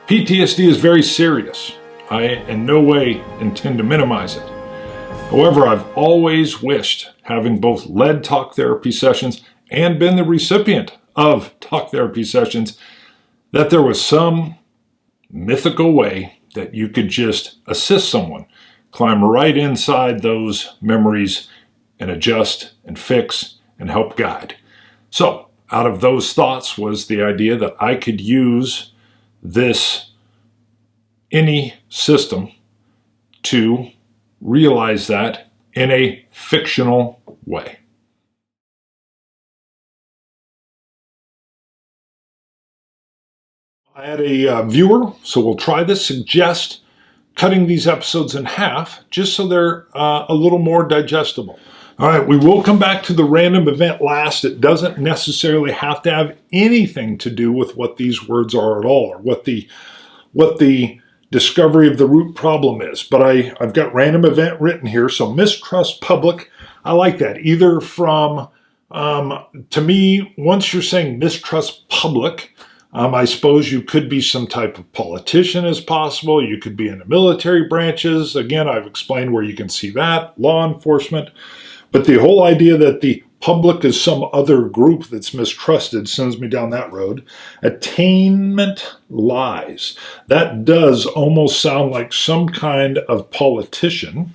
PTSD is very serious. I in no way intend to minimize it. However, I've always wished, having both led talk therapy sessions and been the recipient of talk therapy sessions, that there was some mythical way that you could just assist someone, climb right inside those memories and adjust and fix and help guide. So out of those thoughts was the idea that I could use this ENI system to realize that in a fictional way. I had a viewer, so we'll try this, suggest cutting these episodes in half just so they're a little more digestible. All right, we will come back to the random event last. It doesn't necessarily have to have anything to do with what these words are at all, or what the discovery of the root problem is. But I've got random event written here. So mistrust public, I like that. Either from, to me, once you're saying mistrust public, I suppose you could be some type of politician as possible. You could be in the military branches. Again, I've explained where you can see that, law enforcement. But the whole idea that the public is some other group that's mistrusted sends me down that road. Attainment lies. That does almost sound like some kind of politician.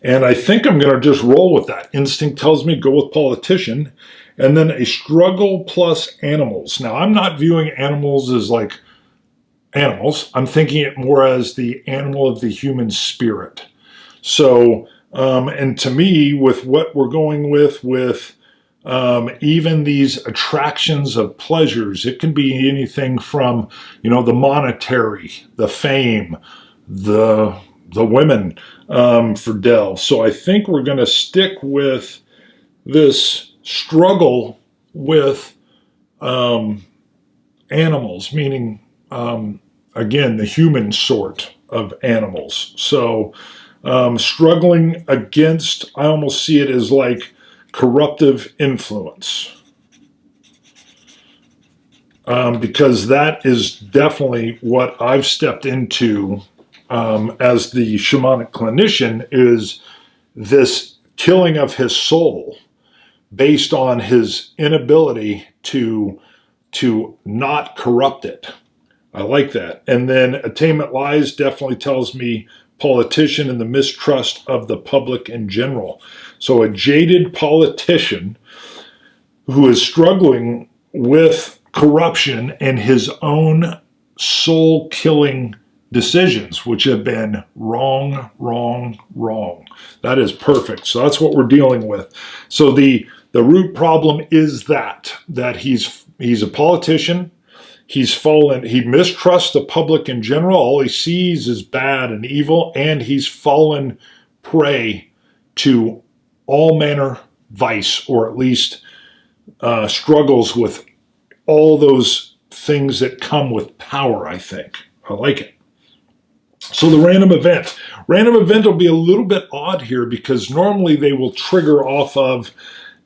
And I think I'm going to just roll with that. Instinct tells me go with politician. And then a struggle plus animals. Now, I'm not viewing animals as like animals. I'm thinking it more as the animal of the human spirit. So, and to me, with what we're going with even these attractions of pleasures, it can be anything from, the monetary, the fame, the women, for Dell. So I think we're going to stick with this struggle with animals, meaning, again, the human sort of animals. So struggling against, I almost see it as like corruptive influence. Because that is definitely what I've stepped into as the shamanic clinician, is this killing of his soul based on his inability to not corrupt it. I like that. And then attainment lies definitely tells me politician and the mistrust of the public in general. So a jaded politician who is struggling with corruption and his own soul-killing decisions, which have been wrong, wrong, wrong. That is perfect. So that's what we're dealing with. So the root problem is that he's a politician. He's fallen, he mistrusts the public in general. All he sees is bad and evil, and he's fallen prey to all manner vice, or at least struggles with all those things that come with power, I think. I like it. So the random event. Random event will be a little bit odd here because normally they will trigger off of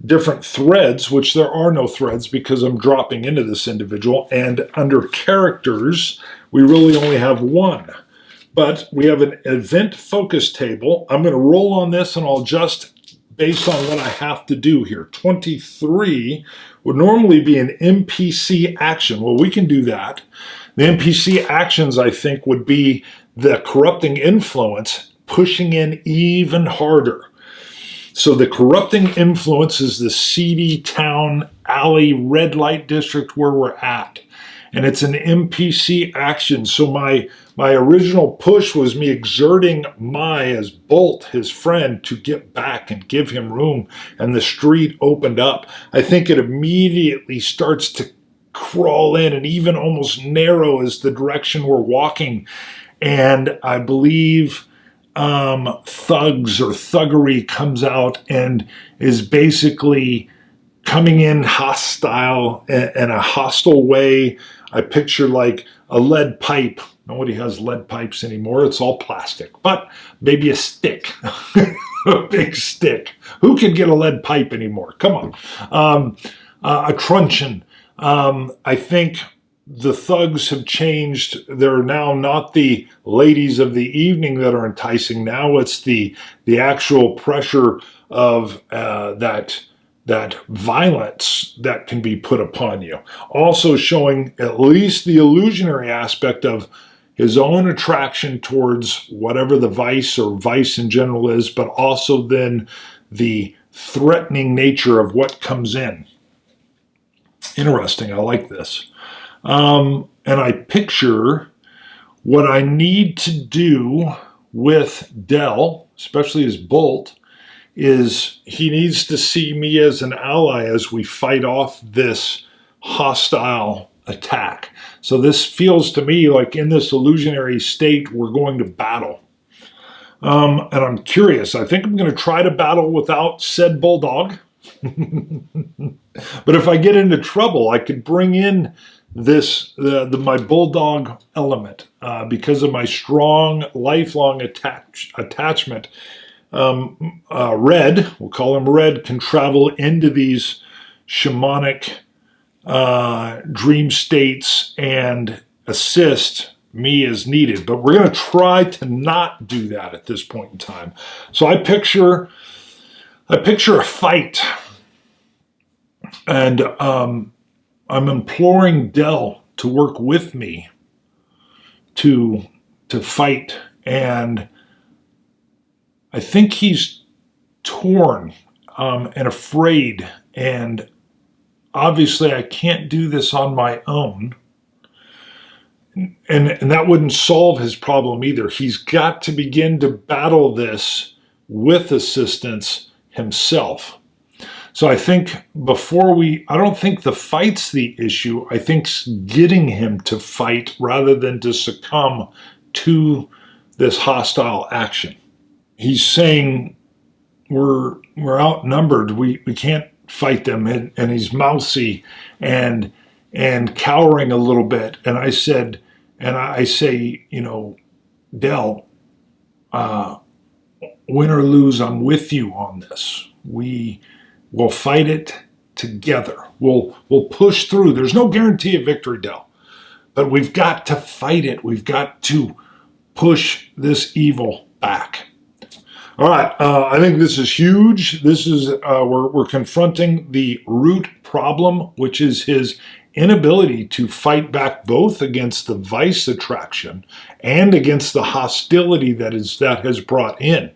different threads, which there are no threads because I'm dropping into this individual. And under characters, we really only have one. But we have an event focus table. I'm going to roll on this and I'll adjust based on what I have to do here. 23 would normally be an NPC action. Well, we can do that. The NPC actions, I think, would be the corrupting influence pushing in even harder. So the corrupting influence is the seedy town alley red light district where we're at. And it's an NPC action. So my original push was me exerting as Bolt, his friend, to get back and give him room. And the street opened up. I think it immediately starts to crawl in and even almost narrow as the direction we're walking. And I believe thugs or thuggery comes out and is basically coming in hostile in a hostile way. I picture like a lead pipe. Nobody has lead pipes anymore. It's all plastic, but maybe a stick, a big stick. Who can get a lead pipe anymore? Come on. A truncheon. I think the thugs have changed. They're now not the ladies of the evening that are enticing. Now it's the actual pressure of that violence that can be put upon you. Also showing at least the illusionary aspect of his own attraction towards whatever the vice or vice in general is, but also then the threatening nature of what comes in. Interesting. I like this. And I picture what I need to do with Del, especially his bolt, is he needs to see me as an ally as we fight off this hostile attack. So this feels to me like in this illusionary state, we're going to battle. And I'm curious. I think I'm going to try to battle without said bulldog. But if I get into trouble, I could bring in my bulldog element because of my strong, lifelong attachment. Red, we'll call him Red, can travel into these shamanic dream states and assist me as needed. But we're going to try to not do that at this point in time. So I picture a fight, and I'm imploring Del to work with me to fight, and I think he's torn and afraid, and obviously I can't do this on my own, and that wouldn't solve his problem either. He's got to begin to battle this with assistance himself. So I think I don't think the fight's the issue. I think getting him to fight rather than to succumb to this hostile action. He's saying we're outnumbered. We can't fight them, and he's mousy and cowering a little bit. And I say, Del, win or lose, I'm with you on this. We'll fight it together. We'll push through. There's no guarantee of victory, Del, but we've got to fight it. We've got to push this evil back. All right, I think this is huge. This is we're confronting the root problem, which is his inability to fight back both against the vice attraction and against the hostility that has brought in.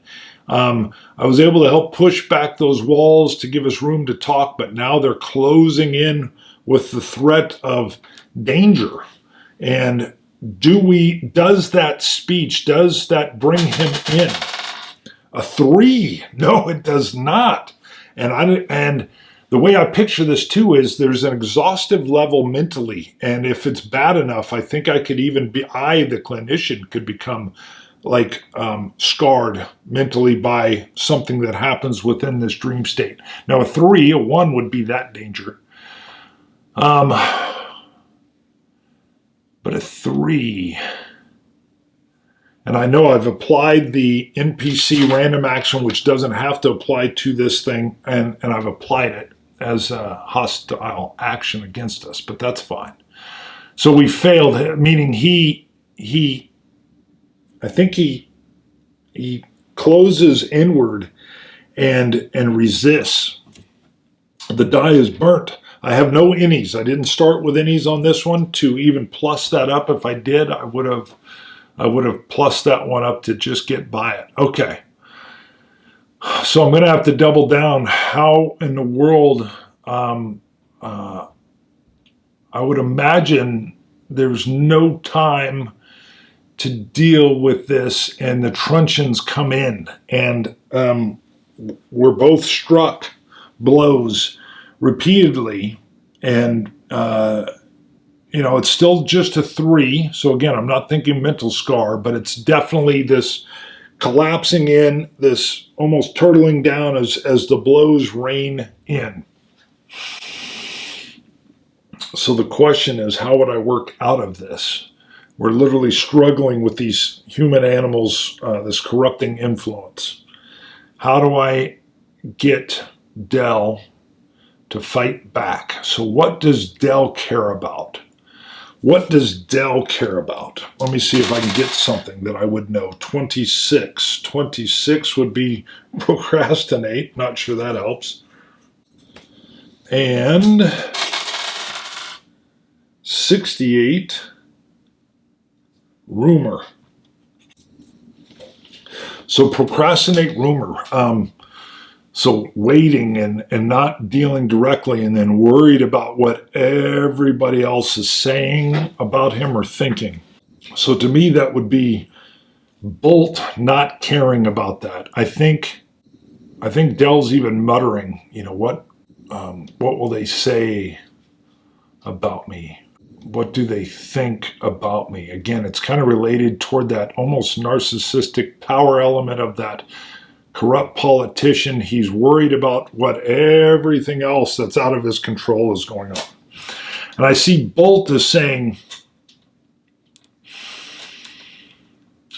I was able to help push back those walls to give us room to talk, but now they're closing in with the threat of danger. And does that bring him in? A 3? No, it does not. And the way I picture this too is there's an exhaustive level mentally, and if it's bad enough, I think I could even the clinician, could become like scarred mentally by something that happens within this dream state. Now a 1 would be that danger. But a 3, and I know I've applied the NPC random action, which doesn't have to apply to this thing, and I've applied it as a hostile action against us, but that's fine. So we failed, meaning I think he closes inward and resists. The die is burnt. I have no ENIs. I didn't start with ENIs on this one to even plus that up. If I did, I would have plussed that one up to just get by it. Okay. So I'm going to have to double down. How in the world, I would imagine there's no time to deal with this, and the truncheons come in, and we're both struck blows repeatedly, and it's still just a 3. So again, I'm not thinking mental scar, but it's definitely this collapsing in, this almost turtling down as the blows rain in. So the question is, how would I work out of this? We're literally struggling with these human animals, this corrupting influence. How do I get Del to fight back? So what does Del care about? What does Dell care about? Let me see if I can get something that I would know. 26. 26 would be procrastinate. Not sure that helps. And 68, rumor. So procrastinate, rumor. So waiting and not dealing directly, and then worried about what everybody else is saying about him or thinking. So to me, that would be Bolt not caring about that. I think Dell's even muttering, what will they say about me? What do they think about me? Again, it's kind of related toward that almost narcissistic power element of that corrupt politician. He's worried about what everything else that's out of his control is going on. And I see Bolt as saying,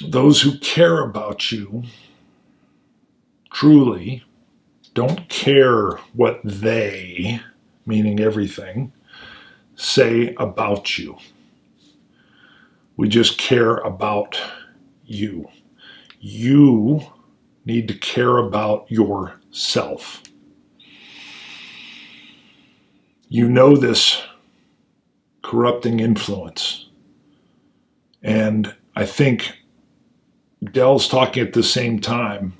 those who care about you truly don't care what they, meaning everything, say about you. We just care about you. You need to care about yourself. You know this corrupting influence. And I think Dell's talking at the same time,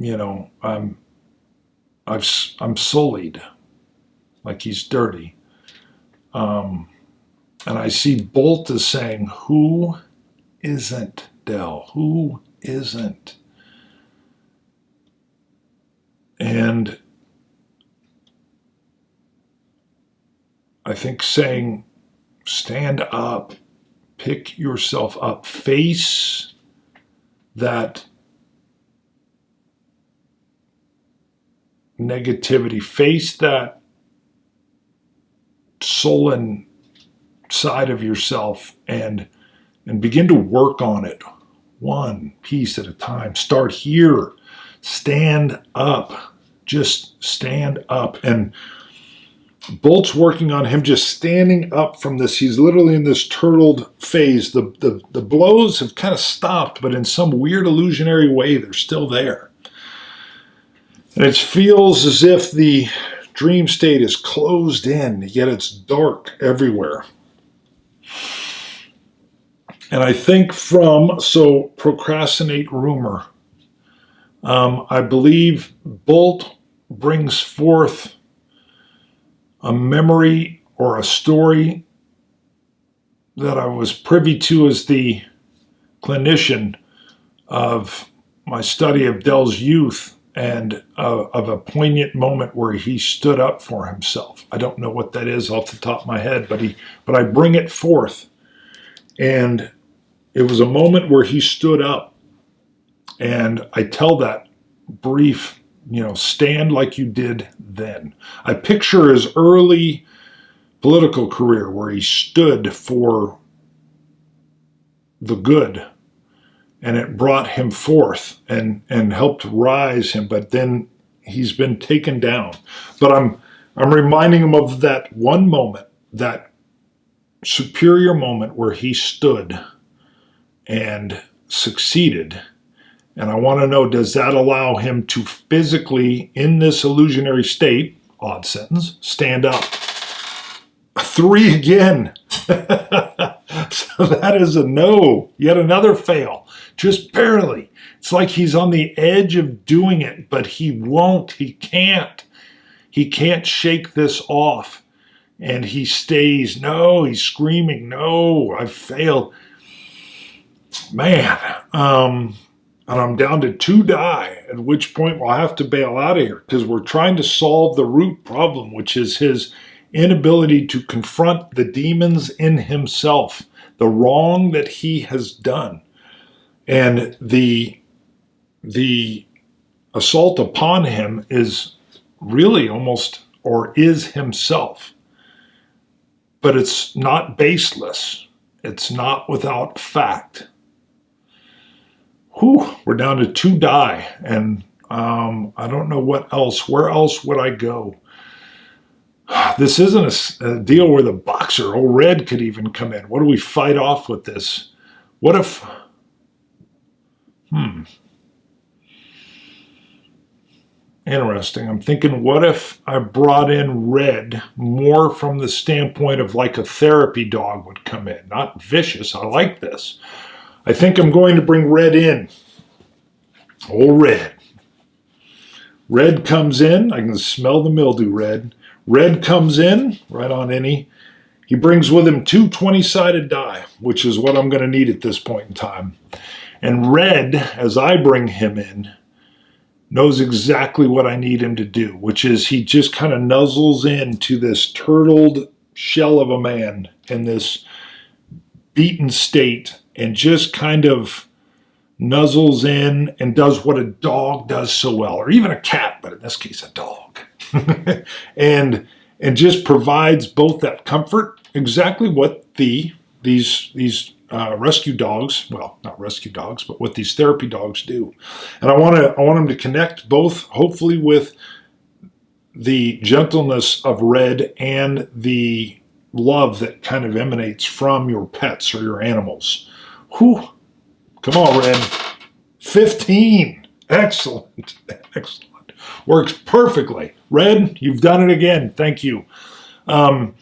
I'm sullied, like he's dirty. And I see Bolt as saying, who isn't, Dell? Who isn't? And I think saying, stand up, pick yourself up, face that negativity, face that sullen side of yourself, and begin to work on it one piece at a time. Start here. Stand up. Just stand up. And Bolt's working on him just standing up from this. He's literally in this turtled phase. The blows have kind of stopped, but in some weird illusionary way, they're still there. And it feels as if the dream state is closed in, yet it's dark everywhere. And I think procrastinate, rumor. I believe Bolt brings forth a memory or a story that I was privy to as the clinician of my study of Dell's youth, and of a poignant moment where he stood up for himself. I don't know what that is off the top of my head, but I bring it forth. And it was a moment where he stood up, and I tell that brief, stand like you did then. I picture his early political career where he stood for the good, and it brought him forth and helped rise him, but then he's been taken down. But I'm reminding him of that one moment, that superior moment where he stood and succeeded. And I want to know, does that allow him to physically, in this illusionary state, odd sentence, stand up? 3 again. So that is a no. Yet another fail. Just barely. It's like he's on the edge of doing it, but he won't. He can't. He can't shake this off. And he stays. No, he's screaming. No, I've failed. Man. And I'm down to 2 die, at which point we'll have to bail out of here, because we're trying to solve the root problem, which is his inability to confront the demons in himself, the wrong that he has done. And the assault upon him is really almost, or is himself. But it's not baseless. It's not without fact. We're down to 2 die, and I don't know what else. Where else would I go? This isn't a deal where the boxer, old Red, could even come in. What do we fight off with this? What if... Interesting. I'm thinking, what if I brought in Red more from the standpoint of like a therapy dog would come in? Not vicious. I like this. I think I'm going to bring Red in. Oh, Red. Red comes in. I can smell the mildew, Red. Red comes in, right on ENI. He brings with him two 20-sided die, which is what I'm going to need at this point in time. And Red, as I bring him in, knows exactly what I need him to do, which is he just kind of nuzzles into this turtled shell of a man in this beaten state and just kind of nuzzles in and does what a dog does so well, or even a cat, but in this case a dog. and just provides both that comfort, exactly what these rescue dogs, well, not rescue dogs, but what these therapy dogs do. And I want them to connect both, hopefully, with the gentleness of Red and the love that kind of emanates from your pets or your animals. Whew. Come on, Red. 15. Excellent. Excellent. Works perfectly. Red, you've done it again. Thank you. I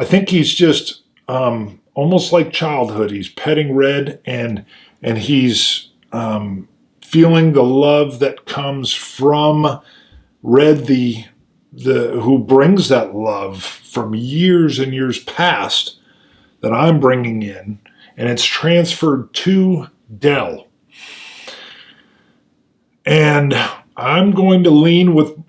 think he's just almost like childhood. He's petting Red and he's feeling the love that comes from Red, the who brings that love from years and years past that I'm bringing in, and it's transferred to Dell. And I'm going to lean with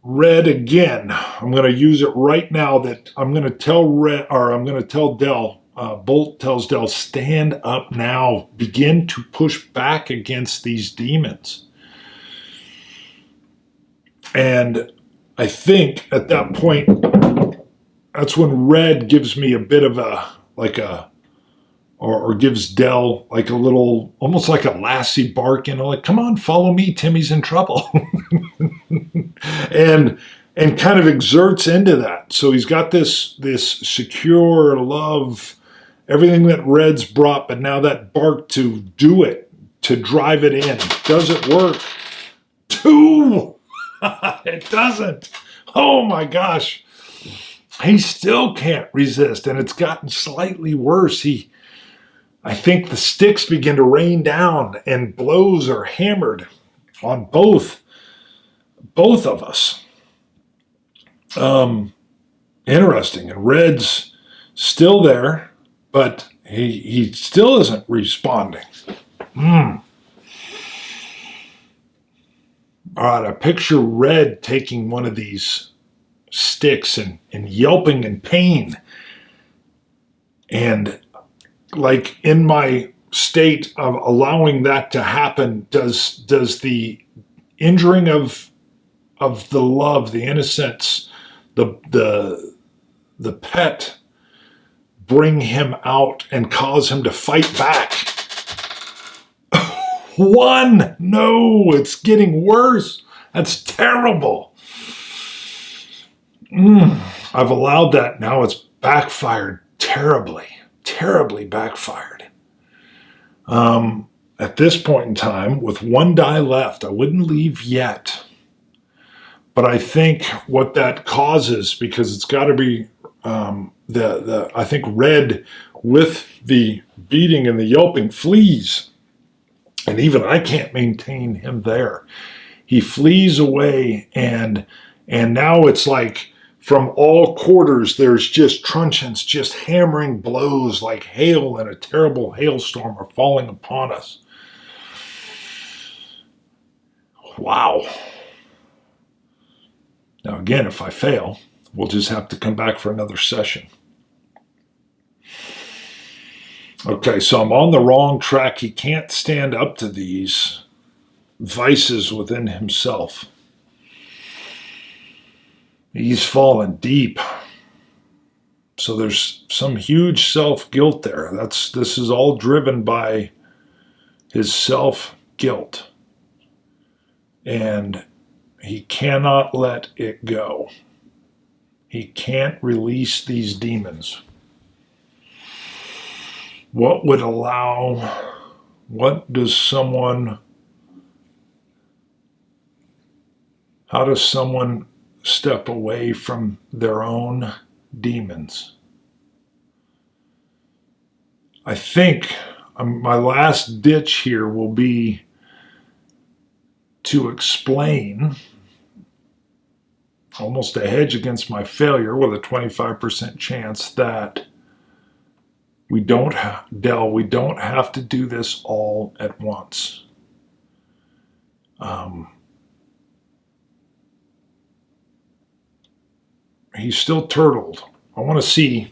Red again. I'm going to use it right now that I'm going to tell Red, or I'm going to tell Dell, Bolt tells Dell, stand up now. Begin to push back against these demons. And I think at that point, that's when Red gives me a bit of or gives Dell like a little, almost like a lassie bark, like, come on, follow me, Timmy's in trouble. and kind of exerts into that. So he's got this secure love, everything that Red's brought, but now that bark to do it, to drive it in. Does it work? 2! It doesn't. Oh my gosh. He still can't resist, and it's gotten slightly worse. I think the sticks begin to rain down and blows are hammered on both of us. Interesting. And Red's still there, but he still isn't responding. All right, I picture Red taking one of these sticks and yelping in pain. And like in my state of allowing that to happen, does the injuring of the love, the innocence, the pet bring him out and cause him to fight back? 1! No, it's getting worse. That's terrible. I've allowed that. Now it's backfired terribly. Terribly backfired. At this point in time, with 1 die left, I wouldn't leave yet. But I think what that causes, because it's got to be I think Red, with the beating and the yelping, flees. And even I can't maintain him there. He flees away, and now it's like from all quarters, there's just truncheons, just hammering blows like hail in a terrible hailstorm are falling upon us. Wow. Now again, if I fail, we'll just have to come back for another session. Okay, so I'm on the wrong track. He can't stand up to these vices within himself. He's fallen deep. So there's some huge self-guilt there. This is all driven by his self-guilt. And he cannot let it go. He can't release these demons. What would allow, how does someone step away from their own demons? I think my last ditch here will be to explain, almost a hedge against my failure with a 25% chance, that we don't have to do this all at once. He's still turtled. I want to see,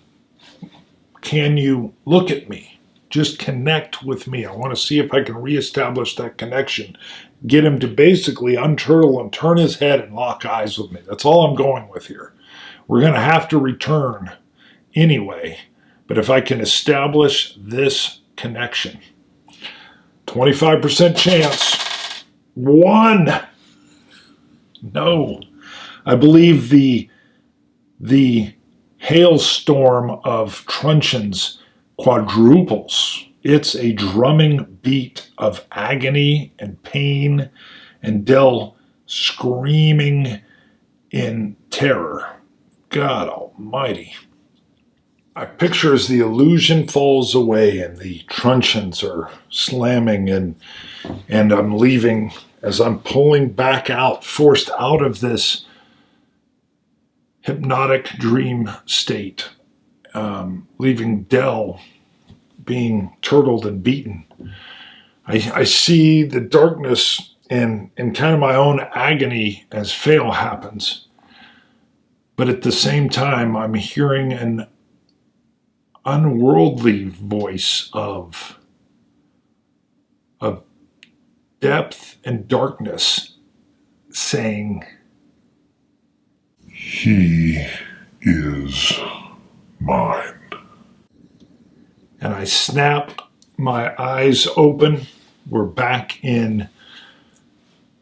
can you look at me? Just connect with me. I want to see if I can reestablish that connection. Get him to basically unturtle and turn his head and lock eyes with me. That's all I'm going with here. We're going to have to return anyway. But if I can establish this connection, 25% chance. 1. No. I believe the hailstorm of truncheons quadruples. It's a drumming beat of agony and pain, and Dell screaming in terror. God almighty. I picture as the illusion falls away and the truncheons are slamming and I'm leaving, as I'm pulling back out, forced out of this hypnotic dream state, leaving Dell being turtled and beaten. I see the darkness and kind of my own agony as fail happens. But at the same time, I'm hearing an unworldly voice of depth and darkness saying, "He is mine." And I snap my eyes open. We're back in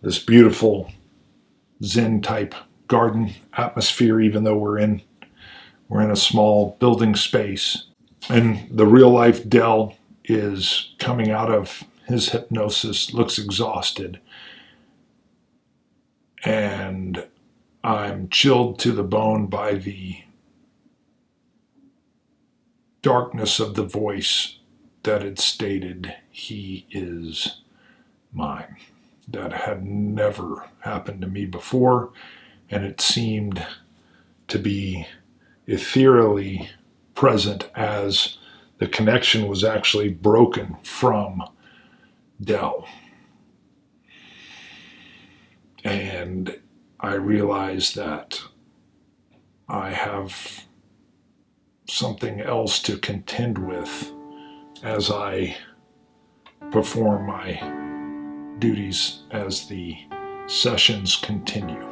this beautiful Zen type garden atmosphere, even though we're in a small building space. And the real life Dell is coming out of his hypnosis, looks exhausted. And I'm chilled to the bone by the darkness of the voice that had stated, "He is mine." That had never happened to me before, and it seemed to be ethereally present as the connection was actually broken from Dell. And I realized that I have something else to contend with as I perform my duties as the sessions continue.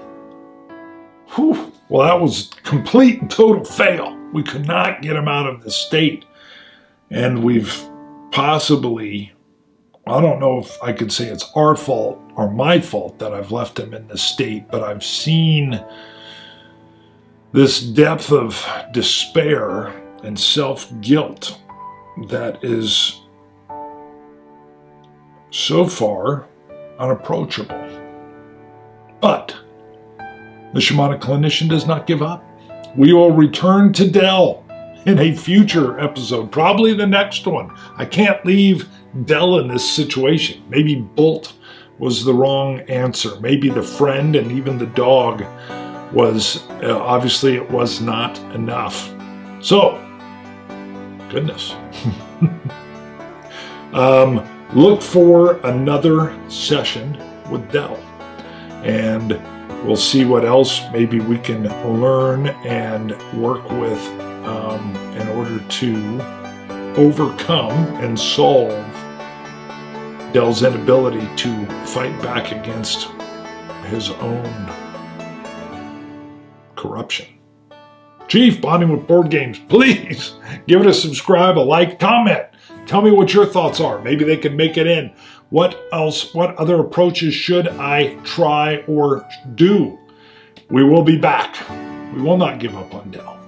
Whew. Well, that was complete and total fail. We could not get him out of this state. And we've possibly, I don't know if I could say it's our fault or my fault that I've left him in this state, but I've seen this depth of despair and self-guilt that is so far unapproachable. But the Shamanic Clinician does not give up. We will return to Dell in a future episode, probably the next one. I can't leave Dell in this situation. Maybe Bolt was the wrong answer. Maybe the friend and even the dog was, obviously it was not enough. So, goodness. Look for another session with Dell, and we'll see what else maybe we can learn and work with in order to overcome and solve Dell's inability to fight back against his own corruption. Chief, Bonding with Board Games, please give it a subscribe, a like, comment. Tell me what your thoughts are. Maybe they could make it in. What else, what other approaches should I try or do? We will be back. We will not give up on Dell.